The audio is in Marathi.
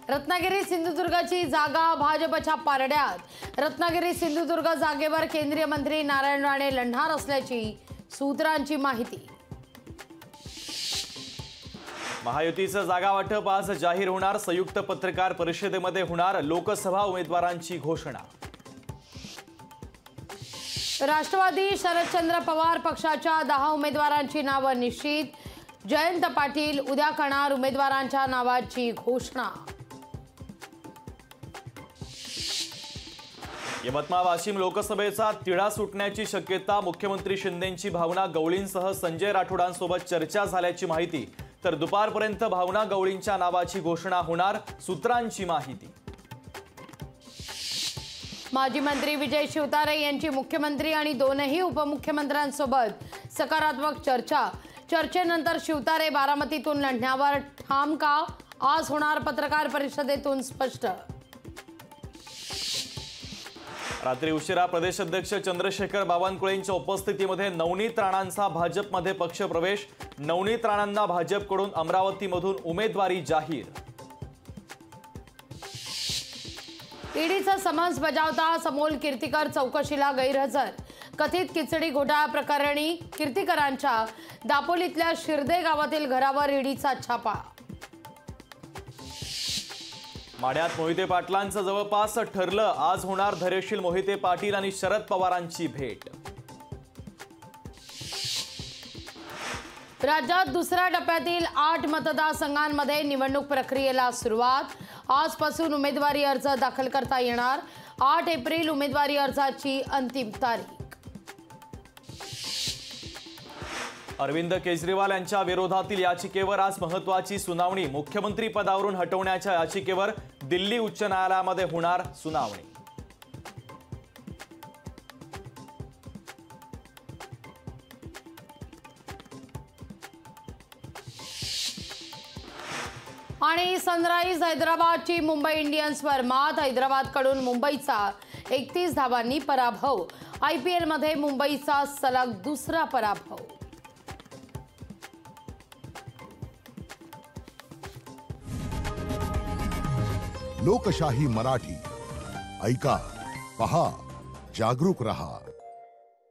रत्नागिरी सिंधुदुर्गची जागा भाजपच्या पारड्यात। रत्नागिरी सिंधुदुर्ग जागेवर केंद्रीय मंत्री नारायण राणे लढणार असल्याची सूत्रांची माहिती। महायुतीचं जागा वाटप आज जाहीर होणार। संयुक्त पत्रकार परिषदेमध्ये होणार लोकसभा उमेदवारांची घोषणा। राष्ट्रवादी शरदचंद्र पवार पक्षाच्या 10 उमेदवारांची नावं निश्चित। जयंत पाटील उद्या करणार उमेदवारांच्या नावाची घोषणा। यवतमाळ वाशिम लोकसभेचा तिढा सुटण्याची शक्यता। मुख्यमंत्री शिंदेंची भावना गवळींसह संजय राठोडांसोबत चर्चा झाल्याची माहिती। तर दुपारपर्यंत भावना गवळींच्या नावाची घोषणा होणार, सूत्रांची माहिती। माजी मंत्री विजय शिवतारे यांची मुख्यमंत्री आणि दोनही उपमुख्यमंत्र्यांसोबत सकारात्मक चर्चा। चर्चेनंतर शिवतारे बारामतीतून लढण्यावर ठाम का? आज होणार पत्रकार परिषदेतून स्पष्ट। रात्री उशिरा प्रदेश अध्यक्ष चंद्रशेखर बावनकुळेंच्या उपस्थितीमध्ये नवनीत राणांचा भाजपमध्ये पक्षप्रवेश। नवनीत राणांना भाजपकडून अमरावतीमधून उमेदवारी जाहीर। ईडीचा समन्स बजावता समोल कीर्तिकर चौकशीला गैरहजर। कथित खिचडी घोटाळा प्रकरणी कीर्तिकरांच्या दापोलीतल्या शिर्दे गावातील घरावर ईडीचा छापा। माढ्यात मोहिते पाटलांचं जवळपास ठरलं। आज होणार धैर्यशील मोहिते पाटील आणि शरद पवारांची भेट। राज्यात दुसऱ्या टप्प्यातील 8 मतदारसंघांमध्ये निवडणूक प्रक्रियेला सुरुवात। आजपासून उमेदवारी अर्ज दाखल करता येणार। 8 एप्रिल उमेदवारी अर्जाची अंतिम तारीख। अरविंद केजरीवाल यांच्या विरोधातील याचिकेवर आज महत्त्वाची सुनावणी। मुख्यमंत्री पदावरून हटवण्याच्या याचिकेवर दिल्ली उच्च न्यायालयामध्ये होणार सुनावणी। आणि सनराइज हैदराबादची मुंबई इंडियन्सवर मात। हैदराबादकडून मुंबईचा 31 धावांनी पराभव। IPL मध्ये मुंबईचा सलग दुसरा पराभव। लोकशाही मराठी ऐका, पहा, जागरूक रहा।